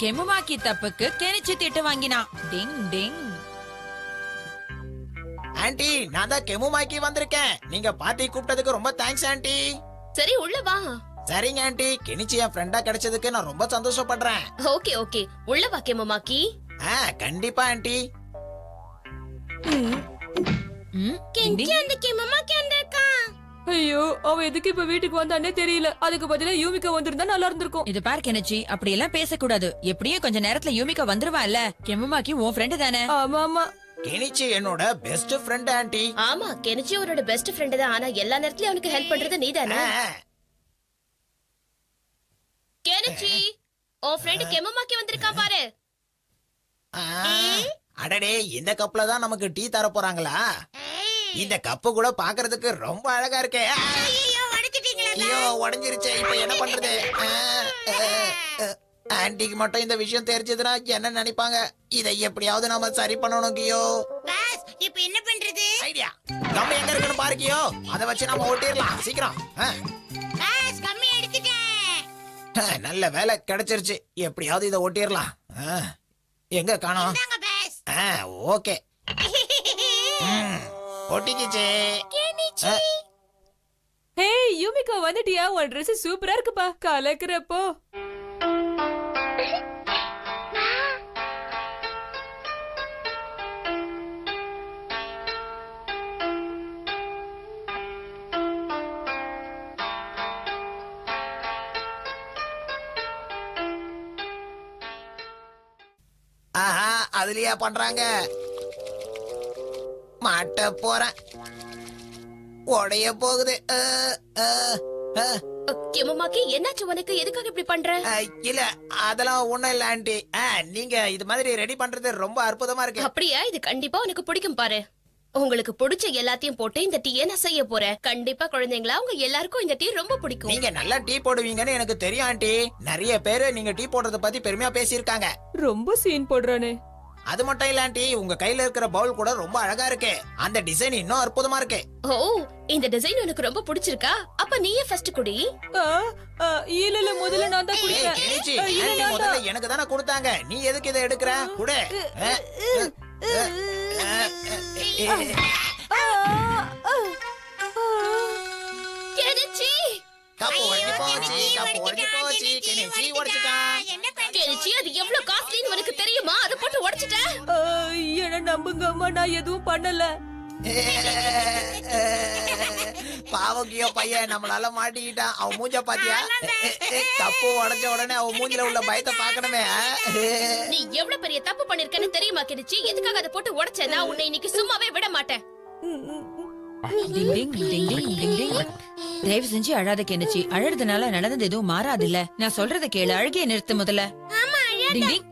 கெமுமாக்கி தப்புக்கு கெனிச்சு திட்டு வாங்கினா. டிங் டிங். ஆண்டி, நான் தான் கெமுமாக்கி வந்திருக்கேன். நீங்க பார்ட்டி கூப்பிட்டதுக்கு ரொம்ப தேங்க்ஸ் ஆண்டி. சரி உள்ள வா. சரிங்க ஆண்டி, கெனிச்சி என் ஃப்ரெண்டா கிடைச்சதுக்கு நான் ரொம்ப சந்தோஷப்படுறேன். ஓகே ஓகே, உள்ள வா கெமுமாக்கி. கண்டிப்பா ஆண்டி. கெஞ்சி அந்த கெமுமாக்கி வந்திருக்கா. ஐயோ, அவ எதுக்கு இப்ப வீட்டுக்கு வந்தானே தெரியல. அதுக்கு பதிலா யூமிகா வந்திருந்தா நல்லா இருந்திருக்கும். இது பார் கெனிச்சி, அப்படி எல்லாம் பேசக்கூடாது. எப்படியும் கொஞ்ச நேரத்துல யூமிகா வந்துருவா இல்ல. கெமுமாக்கி உன் ஃப்ரெண்டு தானே? ஆமா ஆமா. கெனிச்சி என்னோட பெஸ்ட் ஃப்ரெண்ட் ஆண்டி. ஆமா, கெனிச்சி அவரோட பெஸ்ட் ஃப்ரெண்ட் தான். ஆனா எல்லா நேரத்துலயும் அவனுக்கு ஹெல்ப் பண்றது நீதானே? கெனிச்சி, உன் ஃப்ரெண்ட் கெமுமாக்கி வந்திருக்கான் பாரு. அடடே, இந்த கப்ல தான் நமக்கு டீ தர போறாங்களா? இந்த கப்பு கூட பாக்குறதுக்கு ரொம்ப அழகா இருக்கே. ஐயோ, உடைஞ்சிருச்சே. இப்ப என்ன பண்றது? ஆன்டிக்கு மட்டும் இந்த விஷயம் தெரிஞ்சதுன்னா என்ன நினைப்பாங்க? இதை எப்படியாவது நாம சரி பண்ணணும் கியோ. இப்ப என்ன பண்றது? ஐடியா. கம்பி எங்க இருக்குன்னு பாரு கியோ. அதை வச்சு நாம ஓட்டிடலாம் சீக்கிரம். கம்மி எடுத்துட்டேன். நல்ல வேலை கிடைச்சிருச்சு. எப்படியாவது இதை ஓட்டிடலாம். எங்க காணோம்? ஓகே, ஒட்டிக்கிச்சே. ஹே யூமிகா, வந்துட்டியா? உன் Dress சூப்பரா இருக்குப்பா. கலக்குறப்போ. ஆஹா, அதுலயா பண்றாங்க? மாட்ட போறேன். உடைய போகுது. கெமுமாக்கி, என்னாச்சு உனக்கு? எதுக்காக இப்படி பண்ற? இல்ல, அதெல்லாம் ஒண்ணும் இல்ல ஆண்டி. நீங்க இது மாதிரி ரெடி பண்றது ரொம்ப அற்புதமா இருக்கு. அப்படியா? இது கண்டிப்பா உனக்கு பிடிக்கும் பாரு. உங்களுக்கு பிடிச்ச எல்லாத்தையும் போட்டு இந்த டீயை நான் செய்ய போறேன். கண்டிப்பா குழந்தைங்களா உங்க எல்லாருக்கும் இந்த டீ ரொம்ப பிடிக்கும். நீங்க நல்லா டீ போடுவீங்கன்னு எனக்கு தெரியும் ஆண்டி. நிறைய பேரு நீங்க டீ போடுறத பத்தி பெருமையா பேசியிருக்காங்க. ரொம்ப சீன் போடுறானே. அது மட்டும் இல்ல ஆண்டி, உங்க கையில இருக்கிற பவுல் கூட ரொம்ப அழகா இருக்கு. அந்த டிசைன் இன்னும் அற்புதமா இருக்கு. ஓ, இந்த டிசைன் உனக்கு ரொம்ப பிடிச்சிருக்கா? அப்ப நீயே ஃபர்ஸ்ட் குடி. இல்ல, முதல்ல நான் தான் குடிப்பேன். முதல்ல எனக்கு தானே கொடுத்தாங்க. நீ எதுக்கு இதை எடுக்கிற? குடு. கப்பு உடைஞ்சு போச்சு. கப்பு உடைஞ்சு போச்சு. கெனிச்சி உடைச்சிட்டான். கெனிச்சி, அது எவ்வளவு காஸ்ட்லின்னு உனக்கு தெரியுமா? அதை போட்டு உடைச்சிட்டேன். என்ன நம்புங்க அம்மா, நான் எதுவும் பண்ணல. பாவக்கியோ பையன் நம்மளால மாட்டிக்கிட்டான். அவன் மூஞ்ச பாத்தியா? கப்பு உடைஞ்ச உடனே அவன் மூஞ்சில உள்ள பயத்தை பாக்கணுமே. நீ எவ்வளவு பெரிய தப்பு பண்ணிருக்கன்னு தெரியுமா கெனிச்சி? எதுக்காக அதை போட்டு உடைச்ச? நான் உன்னை இன்னைக்கு சும்மாவே விட மாட்டேன். டிங் டிங் டிங் டிங் டிங் டிங். தயவு செஞ்சு அழாத கெனிச்சி. அழறதுனால நடந்தது எதுவும் மாறாது இல்ல. நான் சொல்றத கேளு. அழுகைய நிறுத்து முதல்ல. டிங் டிங்.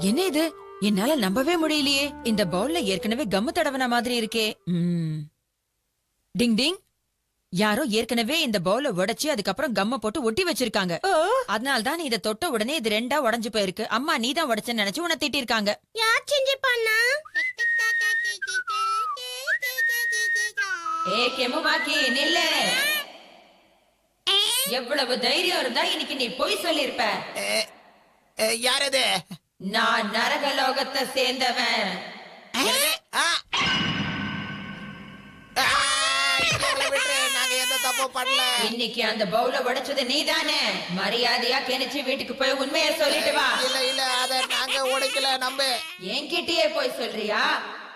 என்ன இது? என்னால நம்பவே முடியலையே. இந்த பவுல்ல ஏற்கனவே கம்மு தடவன மாதிரி இருக்கே. டிங் டிங். யாரோ ஏற்கனவே இந்த பவுல உடைச்சு அதுக்கப்புறம் கம்ம போட்டு ஒட்டி வச்சிருக்காங்க. அதனால தான் இத தொட்ட உடனே இது ரெண்டா உடைஞ்சு போயிருக்கு. அம்மா நீ தான் உடைச்சன்னு நினைச்சு உன்னை திட்டி இருக்காங்க. யார் செஞ்சிருப்பானா? ஏ கெமுமாக்கி, நில்லு. எவ்வளவு தைரியம் இருந்தா இன்னைக்கு நீ போய் சொல்லிருப்ப. யார் அது? நான் நரகலோகத்தை சேர்ந்தவன். நாங்க எந்த தப்பு பண்ணல. இன்னைக்கு அந்த பவுல உடைச்சது நீதானே? மரியாதையா கெனிச்சு வீட்டுக்கு போய் உண்மையை சொல்லிட்டு வா. இல்ல இல்ல, அத நாங்க உடைக்கல. நம்ப. என்கிட்டயே போய் சொல்றியா?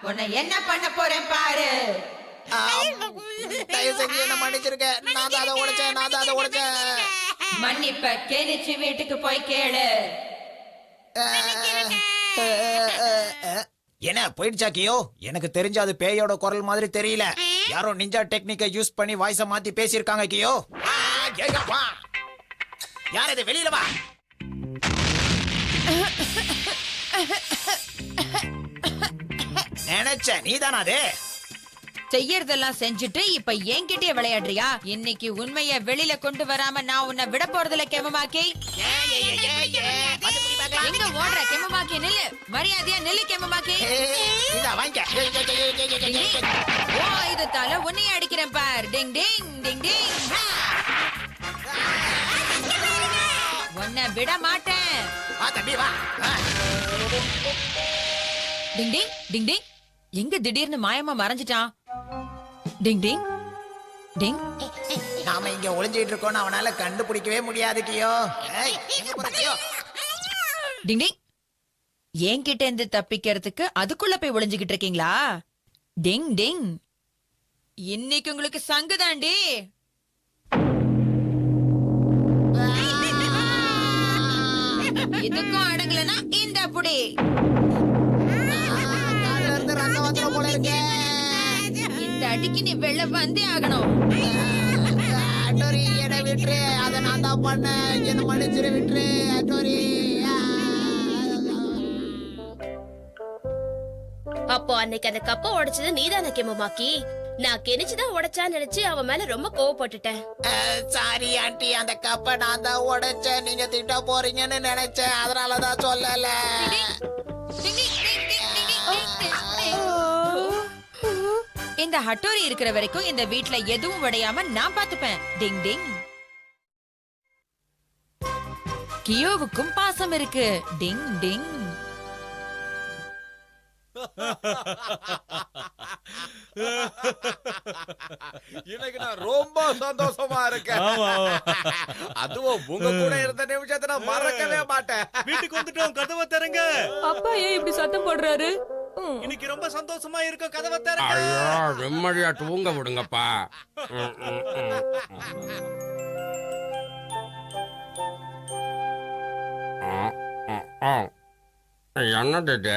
உன்னை என்ன பண்ண போறேன் பாரு. தயவு செஞ்சு என்ன மன்னிச்சிருக்க. நான் தான் அதை உடைச்சேன். மன்னிப்ப கெனிச்சு வீட்டுக்கு போய் கேளு. என்ன போயிடுச்சா கியோ? எனக்கு தெரிஞ்ச அது பேயோட குரல் மாதிரி தெரியல. யாரோ நிஞ்சா டெக்னிக்கை யூஸ் பண்ணி வாய்ஸ மாத்தி பேசியிருக்காங்க கியோ. யார் இது? வெளியில வா. நினைச்ச நீதானா அது? செய்யறதெல்லாம் செஞ்சுட்டு இப்ப என்கிட்டயே விளையாடுறியா? இன்னைக்கு உண்மைய வெளியில கொண்டு வராம நான் உன்னை விட போறதில்ல கெமுமாக்கி. எங்க ஓடுற கெமுமாக்கி? நில்லு. மரியாதையா நில்லு கெமுமாக்கி. ஓ, இதுதால உன்னைய அடிக்கிறேன் பார். டிங் டிங் டிங் டிங். உன்னை விட மாட்டேன். வா தம்பி வா. டிங் டிங் டிங் டிங். எங்க திடீர்னு மாயமா மறைஞ்சிட்டான்? டிங் டிங் டிங். நாம இங்க ஒளிஞ்சிட்டு இருக்கோம்னு அவனால கண்டுபிடிக்கவே முடியாது கியோ. ஏய், எங்க போற கியோ? டிங் டிங். என்கிட்ட இருந்து தப்பிக்கிறதுக்கு அதுக்குள்ள போய் ஒளிஞ்சுகிட்டு இருக்கீங்களா? டிங் டிங். இன்னைக்கு உங்களுக்கு சங்குதாண்டி. இதுக்கும் அடங்கலனா இந்த புடி. காதுல இருந்து ரத்தம் வந்துரும் போல இருக்கே. இந்த அடிக்கு நீ வெளில வந்தே ஆகணும். அட்டோரி என்னை விட்டுரு. அதை நான் தான் பண்ணேன். என்ன மன்னிச்சிரு விட்டுரு அட்டோரி. அப்போ அன்னைக்கு அந்த கப்பை உடைச்சது நீதான கெமமாக்கி? நான் கெனிச்சுதான் உடைச்சான்னு நினைச்சு அவன் மேல ரொம்ப கோவப்பட்டுட்டேன். சாரி ஆண்டி, அந்த கப்பை நான் தான் உடைச்சேன். நீங்க திட்ட போறீங்கன்னு நினைச்சேன், அதனாலதான் சொல்லல. இந்த ஹட்டோரி இருக்கிற வரைக்கும் இந்த வீட்ல எதுவும் உடையாம நான் பாத்துப்பேன். டிங் டிங். கியோவுக்கும் பாசம் இருக்கு. டிங் டிங். இன்னைக்கு நான் ரொம்ப சந்தோஷமா இருக்கேன். அதுவும் உங்க கூட இருந்த நிமிஷத்தை நான் மறக்கவே மாட்டேன். வீட்டுக்கு வந்துட்டோம், கதவை தரங்க. அப்பா ஏன் இப்படி சத்தம் போடுறாரு? இன்னைக்கு ரொம்ப சந்தோஷமா இருக்கும், கதவை தரங்க. ஐயோ, நிம்மதியா தூங்க விடுங்கப்பா. என்னது இது?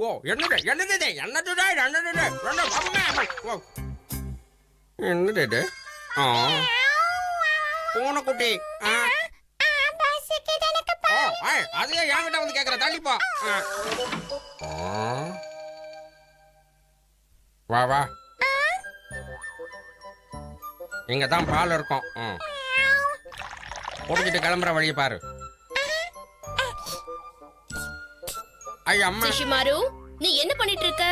ஓ, என்னது என்னது இது? என்னது என்னது இது? பூனைக்குட்டி. அதையே என்கிட்ட வந்து கேக்குற, தள்ளிப்பா. வா வா, இங்க தான் பால் இருக்கும். குடிச்சிட்டு கிளம்புற வழியை பாரு. ஐயா அம்மா. சிஷிமாரு, நீ என்ன பண்ணிட்டு இருக்க?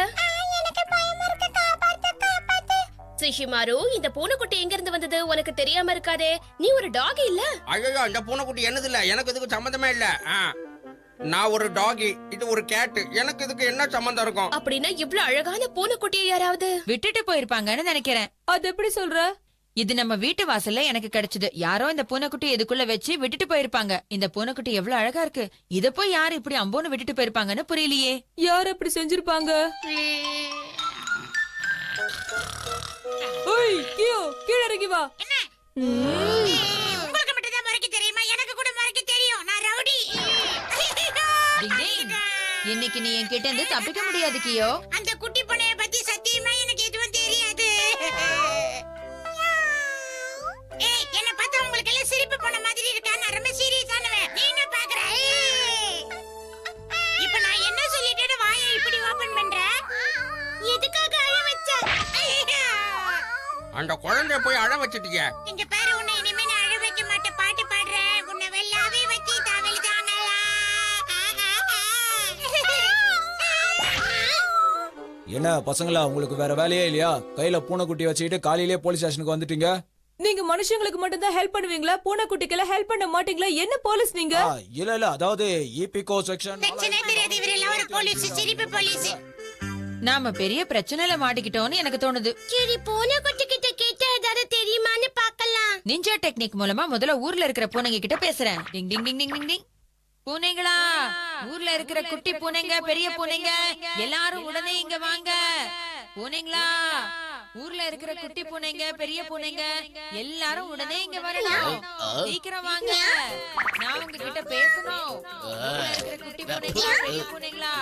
சிஷிமாரு, இந்த பூனைக்குட்டி எங்க இருந்து வந்தது உனக்கு தெரியாம இருக்காதே. நீ ஒரு டாக் இல்ல? ஐயோ, இந்த பூனைக்குட்டி என்னது இல்ல, எனக்கு இதுக்கு சம்பந்தமே இல்ல. நான் ஒரு டாகி, இது ஒரு கேட், எனக்கு இதுக்கு என்ன சம்பந்தம் இருக்கும்? அப்படின்னா இவ்வளவு அழகான பூனைக்குட்டியை யாராவது விட்டுட்டு போயிருப்பாங்கன்னு நினைக்கிறேன். அது எப்படி சொல்ற? இது நம்ம வீட்டு வாசல்ல எனக்கு கிடைச்சது. யாரோ இந்த பூனைக்குட்டி இதுக்குள்ள வச்சு விட்டுட்டு போயிருப்பாங்க. இந்த பூனைக்குட்டி எவ்வளவு அழகா இருக்கு. இத போய் யாரு இப்படி அம்போன்னு விட்டுட்டு போயிருப்பாங்கன்னு புரியலையே. யார் அப்படி செஞ்சிருப்பாங்க? ஓய் கியோ, கீழ இறங்கி வா. உங்களுக்கு மட்டும் தான் மறைக்க தெரியுமா? எனக்கு கூட மறைக்க தெரியும். நான் ரவுடி. டிங் டிங். இன்னைக்கு நீ என்கிட்ட இருந்து தப்பிக்க முடியாது கியோ. அந்த குட்டி பூனைய பத்தி சத்தியமா எனக்கு எதுவும் தெரியாது. ஏய், என்ன பார்த்தா உங்களுக்கு எல்லாம் சிரிப்பு போன மாதிரி இருக்கா? நான் ரொம்ப சீரியஸானவன். நீ என்ன பாக்குற? இப்போ நான் என்ன சொல்லிட்டேன்னு வாயை இப்படி ஓபன் பண்ற? எதுக்காக அழ வச்ச? அந்த குழந்தைய போய் அழ வச்சிட்டீங்க. இங்க பாரு, உன்னை இனிமே நான் அழ வைக்க மாட்டேன். பாட்டு பாடுறேன். உன்னை வெள்ளாவே வச்சு தவழ்தாங்களா? என்ன பசங்களா, உங்களுக்கு வேற வேலையே இல்லையா? கையில பூனைக்குட்டி வச்சுக்கிட்டு காலையிலேயே போலீஸ் ஸ்டேஷனுக்கு வந்துட்டீங்க. நீங்க மனுஷங்களுக்கு மட்டும் தான் ஹெல்ப் பண்ணுவீங்களா? பூனைக்குட்டிக்கெல்லாம் ஹெல்ப் பண்ண மாட்டீங்களா? என்ன போலீஸ் நீங்க? இல்ல அதாவது இபிகோ செக்ஷன். பிரச்சனை தெரியாது, இவரெல்லாம் ஒரு போலீஸ், சிரிப்பு போலீஸ். நாம பெரிய பிரச்சனையில மாட்டிக்கிட்டோம்னு எனக்கு தோணுது. சரி, பூனைக்குட்டி கிட்ட கேட்டா ஏதாவது தெரியுமான்னு பார்க்கலாம். நிஞ்சா டெக்னிக் மூலமா முதல்ல ஊர்ல இருக்கிற பூனைங்க கிட்ட பேசுறேன். டிங் டிங் டிங் டிங் டிங் டிங். பூனைங்களா, ஊர்ல இருக்கிற குட்டி பூனைங்க, பெரிய பூனைங்க எல்லாரும் உடனே இங்க வாங்க. பூனைங்களா, ஊர்ல இருக்கிற குட்டி பூனைங்க, பெரிய பூனைங்க எல்லாரும் உடனே இங்க வரணும். சீக்கிரம் வாங்க, நான் உங்ககிட்ட பேசணும். ஊர்ல இருக்கிற குட்டி பூனைங்களா, பெரிய பூனைங்களா.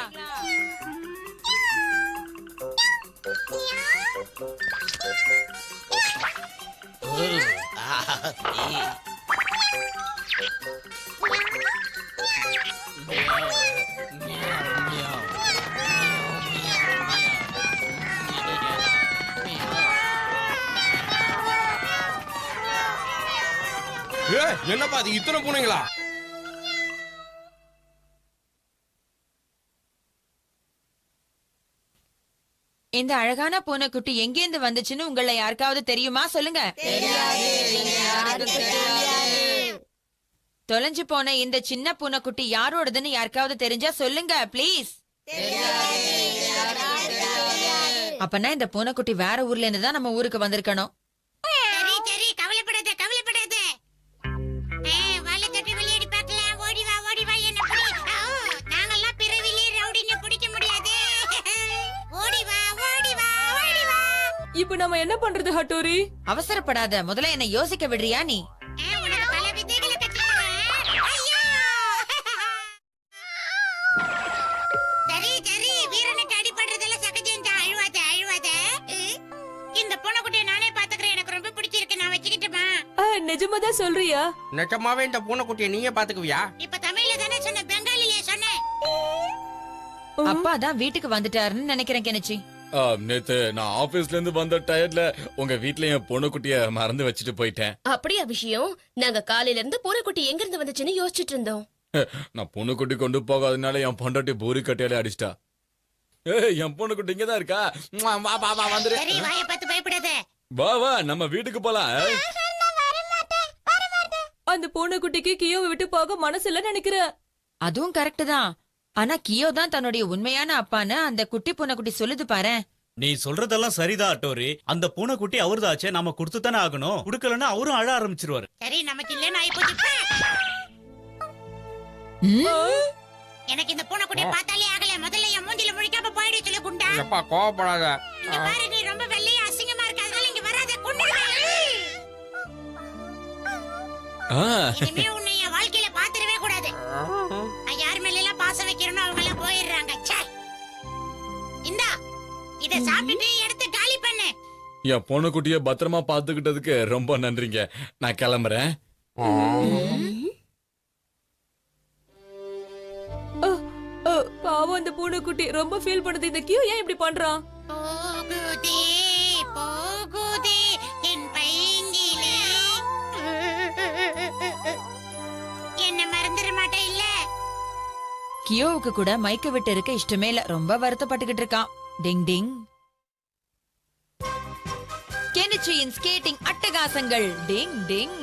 என்னப்பா அது, இத்தனை பூனைங்களா? இந்த அழகான பூனைக்குட்டி எங்கேந்து வந்துச்சுன்னு உங்களை யாருக்காவது தெரியுமா சொல்லுங்க. தொலைஞ்சு போன இந்த சின்ன பூனைக்குட்டி யாரோடதுன்னு யாருக்காவது தெரிஞ்சா சொல்லுங்க ப்ளீஸ். அப்பனா இந்த பூனைக்குட்டி வேற ஊர்ல இருந்து தான் நம்ம ஊருக்கு வந்திருக்கணும். சரி சரி கவலைப்படாத கவலைப்படாத. வாழை தட்டி விளையாடி பார்க்கலாம். ஓடி வா என்ன பிடி. நாங்கெல்லாம் பிறவிலே ரவுடின்னு பிடிக்க முடியாது. ஓடி வா. இப்ப நம்ம என்ன பண்றது ஹட்டோரி? அவசரப்படாத, முதல்ல என்ன யோசிக்க விடுறியா நீ? உனக்கு பல விதைகளை கற்றுக்கிறேன். ஐயோ! சரி வீரனுக்கு அடிபடுறதெல்லாம் சகஜம்தான். அழுவாத. இந்த பூனைக்குட்டியை நானே பாத்துக்கிறேன். எனக்கு ரொம்ப பிடிச்சிருக்கு. நான் வச்சுக்கிட்டுமா? நிஜமாதான் சொல்றியா? நிஜமாவே இந்த பூனைக்குட்டியை நீங்க பாத்துக்குவியா? இப்ப தமிழ்ல தானே சொன்ன, பெங்காலிலே சொன்னேன். அப்பா தான் வீட்டுக்கு வந்துட்டாருன்னு நினைக்கிறேன் கெனிச்சி. நேத்து நான் ஆபீஸ்ல இருந்து வந்த டயர்ட்ல உங்க வீட்ல என் பொண்ணுக்குட்டிய மறந்து வச்சுட்டு போயிட்டேன். அப்படியா விஷயம்? நாங்க காலையில இருந்து பூனைக்குட்டி எங்க இருந்து வந்துச்சுன்னு யோசிச்சுட்டு இருந்தோம். நான் பொண்ணுக்குட்டி கொண்டு போகாதனால என் பொண்டாட்டி பூரி கட்டையாலே அடிச்சிட்டா. என் பொண்ணுக்குட்டி இங்கதான் இருக்கா. வா வந்துரு. சரி வாயை பார்த்து பயப்படாத. வா நம்ம வீட்டுக்கு போலாம். அந்த பூனைக்குட்டிக்கு கியோவை விட்டு போக மனசு இல்ல நினைக்கிறேன். அதுவும் கரெக்ட் தான். ஆனா கியோ தான் தன்னுடைய உண்மையான அப்பான்னு அந்த குட்டி பூனைக்குட்டி சொல்லுது பாரு. நீ சொல்றதெல்லாம் சரிதான் அட்டோரி. அந்த பூனைக்குட்டி அவர்தாச்சே, நாம கொடுத்துத்தானே ஆகணும். கொடுக்கலன்னா அவரும் அழ ஆரம்பிச்சிருவாரு. சரி நமக்கு இல்லன்னு ஆயிப்போச்சு. எனக்கு இந்த பூனைக்குட்டியை பார்த்தாலே ஆகல. முதல்ல என் மூஞ்சில முழிக்காம போயிடு சொல்லு குண்டா. எப்பா கோவப்படாத. இங்க பாரு, நீ ரொம்ப வெள்ளையா அசிங்கமா இருக்க. அதனால இங்க வராத. கொன்னுடுவேன். இனிமே உன்னை என் வாழ்க்கையில பாத்துடவே கூடாது. நான் யார் மேல எல்லாம் பாசம் வைக்கிறேனோ அவங்க எல்லாம் போயிடுறாங்க. ச்சே. இந்தா இத சாப்பிட்டுட்டு எடுத்து காலி பண்ணு. என் பொண்ணுக்குட்டிய பத்திரமா பாத்துக்கிட்டதுக்கு ரொம்ப நன்றிங்க. நான் கிளம்புறேன். பாவம் அந்த பூனைக்குட்டி ரொம்ப ஃபீல் பண்ணுது. இந்த கியோ ஏன் இப்படி பண்றான்? போகுதே என் பைங்கிலே. என்ன மறந்துட மாட்டே இல்ல? கியோவுக்கு கூட மைக்க விட்டு இருக்க இஷ்டமே இல்ல. ரொம்ப வருத்தப்பட்டுக்கிட்டு இருக்கான். டிங் டிங். கெனிச்சியின் ஸ்கேட்டிங் அட்டகாசங்கள். டிங் டிங்.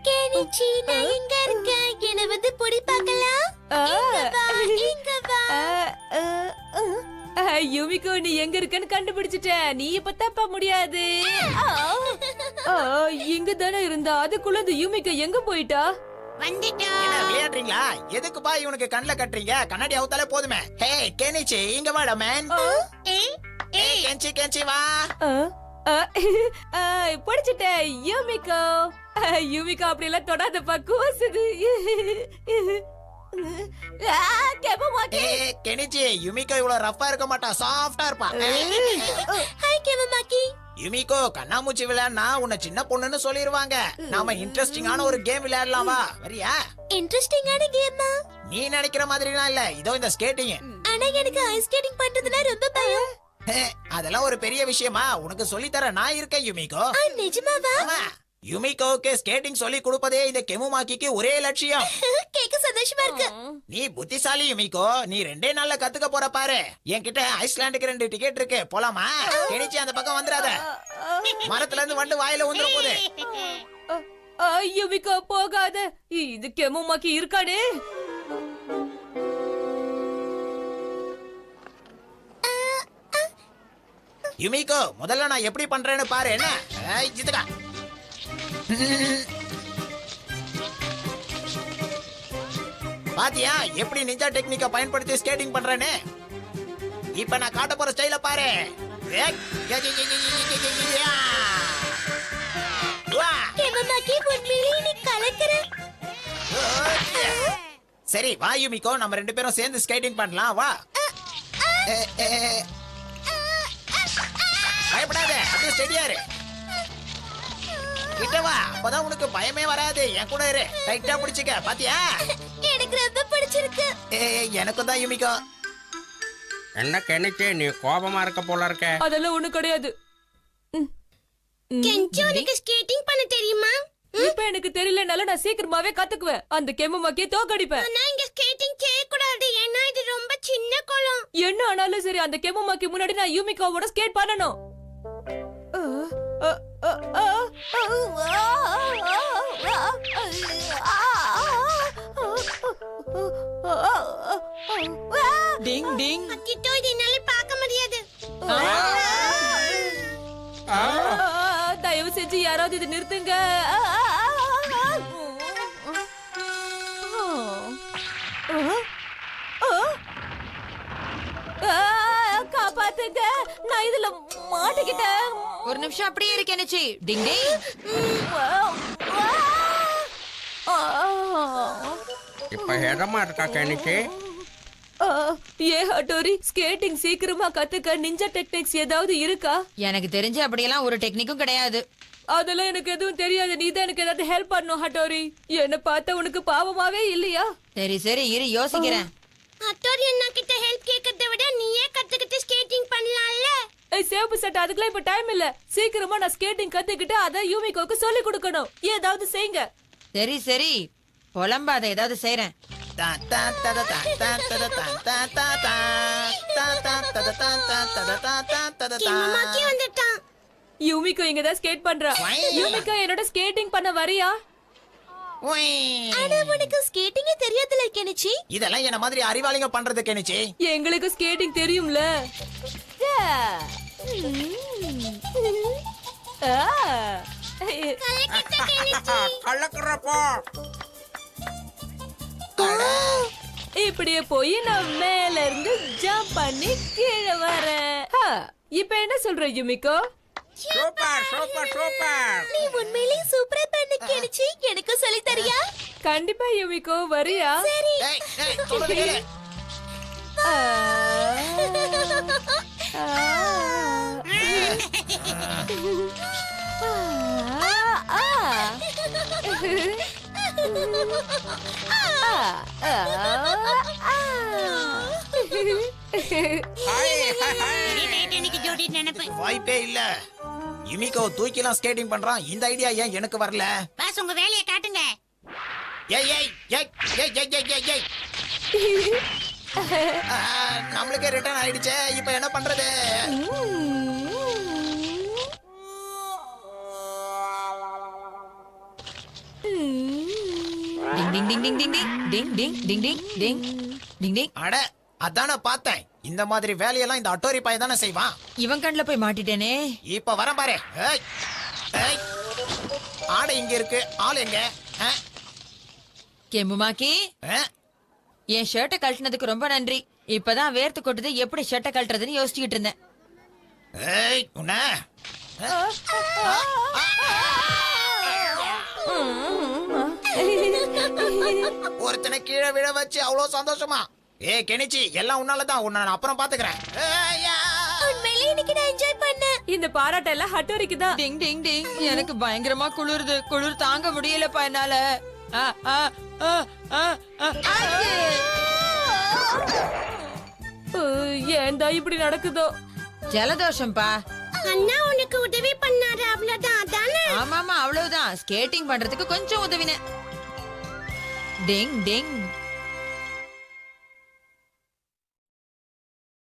கெனிச்சி நான் எங்க இருக்க? என்ன வந்து பொடி பார்க்கலாம். இங்க வா. யுமிகோ நீ எங்க இருக்கன்னு கண்டுபிடிச்சிட்ட. நீ இப்ப தப்ப முடியாது. இங்க தானே இருந்தா. அதுக்குள்ள இந்த யுமிகோ எங்க போயிட்டா? வந்துட்டோம். என்ன விளையாடுறீங்களா? எதுக்கு பா இவனுக்கு கண்ணுல கட்டுறீங்க? கண்ணாடி அவுத்தாலே போதுமே. ஹே கெனிச்சி இங்க வாடா மேன். ஏய் கென்ச்சி வா. படிச்சிட்ட யுமிகோ. யுமிகோ அப்படி எல்லாம் தொடாதப்பா, கூசுது. ஏய் கெனிச்சி யுமிகோ இவ்வளவு ரஃப்பா இருக்க மாட்டா. சாஃப்டா இருப்பா. ஹாய் கேமமாக்கி. யுமிகோ கண்ணாமூச்சி விளையாடுனா உன்னை சின்ன பொண்ணுன்னு சொல்லிருவாங்க. நாம இன்ட்ரெஸ்டிங்கான ஒரு கேம் விளையாடலாமா? வரியா? இன்ட்ரெஸ்டிங்கான கேமா? நீ நினைக்கிற மாதிரிலாம் இல்ல. இதோ இந்த ஸ்கேட்டிங். ஆனா எனக்கு ஐஸ் ஸ்கேட்டிங் பண்றதுனா ரொம்ப பயம். அதெல்லாம் ஒரு பெரிய விஷயமா? உனக்கு சொல்லி தர நான் இருக்கேன் யுமிகோ. நிஜமாவா? ஆமா. யுமிகோக்கு ஸ்கேட்டிங் சொல்லி கொடுப்பதே இந்த கெமுமாக்கிக்கு ஒரே லட்சியம். கேக்க சந்தோஷமா இருக்கு. நீ புத்திசாலி யுமிகோ. நீ 2 நாள்ல கத்துக்க போற பாரு. என்கிட்ட ஐஸ்லாண்டுக்கு 2 டிக்கெட் இருக்கு. போலாமா? கெனிச்சி அந்த பக்கம் வந்துடாத. மரத்துல இருந்து வண்டு வாயில வந்துற போகுது. யுமிகோ போகாத. இது கெமுமாக்கி இருக்காடே. யுமிகோ முதல்ல நான் எப்படி பண்றேன்னு பாரு. என்ன இதுக்கா பாத்தியா எப்படி நிஞ்சா டெக்னிக்க பயன்படுத்தி ஸ்கேட்டிங் பண்றேன்னு? இப்ப நான் காட்ட போற ஸ்டைல பாரு. சரி வா யுமிகோ, நம்ம 2 பேரும் சேர்ந்து ஸ்கேட்டிங் பண்ணலாம். வா. பயப்படாத, அப்படியே ஸ்டெடியா இரு. கிட்ட வா, அப்பதான் உனக்கு பயமே வராது. என் கூட இரு. டைட்டா பிடிச்சுக்க. பாத்தியா? எனக்கு ரொம்ப பிடிச்சிருக்கு. எனக்கும் தான் யுமிகோ. என்ன கெனிச்சி நீ கோபமா இருக்க போல இருக்க. அதெல்லாம் ஒண்ணு கிடையாது. கென்ச்சி உனக்கு ஸ்கேட்டிங் பண்ண தெரியுமா? இப்ப எனக்கு தெரியலனால நான் சீக்கிரமாவே கத்துக்குவேன். அந்த கெமுமாக்கியை தோக்கடிப்பேன். ஆனா இங்க ஸ்கேட்டிங் செய்ய கூடாது. ஏன்னா இது ரொம்ப சின்ன குளம். என்ன ஆனாலும் சரி அந்த கெமுமாக்கு முன்னாடி நான் யூமிகாவோட ஸ்கேட் பண்ணணும். டிங் டிங். அத்திட்டோ இது என்னால பார்க்க முடியாது. தயவு செஞ்சு யாராவது இது நிறுத்துங்க. காப்பாத்துங்க, நான் இதுல மாட்டிக்கிட்டேன். ஒரு நிமிஷம் அப்படியே இரு கெனிச்சி. டிங் டிங். இப்ப இடமா இருக்கா கணிச்சு? ஏ ஹட்டோரி, ஸ்கேட்டிங் சீக்கிரமா கத்துக்க நிஞ்சா டெக்னிக்ஸ் ஏதாவது இருக்கா? எனக்கு தெரிஞ்சு அப்படியெல்லாம் ஒரு டெக்னிக்கும் கிடையாது. அதெல்லாம் எனக்கு எதுவும் தெரியாது. நீ தான் எனக்கு ஏதாவது ஹெல்ப் பண்ணணும் ஹட்டோரி. என்ன பார்த்தா உனக்கு பாவமாவே இல்லையா? சரி சரி இரு யோசிக்கிறேன். அத்தோடி அண்ணா கிட்ட ஹெல்ப் கேட்கறத விட நீயே கத்துக்கிட்டு ஸ்கேட்டிங் பண்ணலாம்ல. ஏய் சேப்பு சட்டை, அதுக்கெல்லாம் இப்ப டைம் இல்ல. சீக்கிரமா நான் ஸ்கேட்டிங் கத்துக்கிட்டு அத யூமிகோக்கு சொல்லி கொடுக்கணும். ஏதாவது செய்யுங்க. சரி சரி புலம்பாத, ஏதாவது செய்றேன். தா, தா, தத, தா, தா, தத, தா, தா, தா, தா. தா, தா, தத, தா, தா, தத, தா, தா, தத, தா. கிம்மாக்கி வந்துட்டான். யூமிகோ இங்க தான் ஸ்கேட் பண்றா. யூமிகோ என்னோட ஸ்கேட்டிங் பண்ண வரியா? உய். உனக்கு ஸ்கேட்டிங்கே தெரியாதுல கெனிச்சி. இதெல்லாம் என்ன மாதிரி அறிவாளிங்க பண்றது கெனிச்சி. எங்களுக்கு ஸ்கேட்டிங் தெரியும்ல. கலக்குறப்போ இப்படியே போய் நான் மேல இருந்து ஜம்ப் பண்ணி கீழே வரேன். இப்ப என்ன சொல்ற யூமிகோ? Super super super. நீ உண்மையிலேயே சூப்பரா பண்ண கெனிச்சி. எனக்கு சொல்லி தரியா? கண்டிப்பா யூமிகோ, வரியா? ஏய், ஏய், சொல்றது கேளு. டைட்டானிக் ஜோடி நினைப்பு. வாய்ப்பே இல்ல. யுமிகோ தூக்கிலாம் ஸ்கேட்டிங் பண்றான். இந்த ஐடியா ஏன் எனக்கு வரல? பாஸ் உங்க வேலையை காட்டுங்க. ஏய் ஏய் ஏய் ஏய் ஏய் ஏய் ஏய். நம்மளுக்கே ரிட்டர்ன் ஆயிடுச்சே. இப்போ என்ன பண்றது? டிங் டிங் டிங் டிங் டிங் டிங் டிங் டிங் டிங் டிங் டிங். அட அதானே பார்த்தேன். இந்த மாதிரி வேலையெல்லாம் இந்த அட்டோரி பையன் தானே செய்வான். இவன் கண்ணுல போய் மாட்டிட்டேனே. இப்ப வரேன் பாரு. ஏய் ஏய். ஆடை இங்க இருக்கு, ஆள் எங்க? கெமுமாக்கி, என் ஷர்ட்டை கழட்டினதுக்கு ரொம்ப நன்றி. இப்பதான் வேர்த்து கொட்டுது, எப்படி ஷர்ட்டை கழட்டுறதுன்னு யோசிச்சுக்கிட்டு இருந்தேன். ஏய் உன்ன ஒருத்தனை கீழே விழ வச்சு அவ்வளவு சந்தோஷமா? ஏய் கெனிச்சி, எல்லாம் உன்னாலதான். உன்னை நான் அப்புறம் பாத்துக்கிறேன். உண்மையிலேயே இன்னைக்கு நான் என்ஜாய் பண்ணேன். இந்த பாராட்ட எல்லாம் ஹட்டோரிக்கு தான். டிங் டிங் டிங். எனக்கு பயங்கரமா குளிருது. குளிர் தாங்க முடியலப்பா என்னால. ஏன்டா இப்படி நடக்குதோ? ஜலதோஷம்பா. அண்ணா உனக்கு உதவி பண்ணாரு, அவ்வளவுதான். அதானே? ஆமாமா அவ்வளவுதான். ஸ்கேட்டிங் பண்றதுக்கு கொஞ்சம் உதவினேன். டிங் டிங்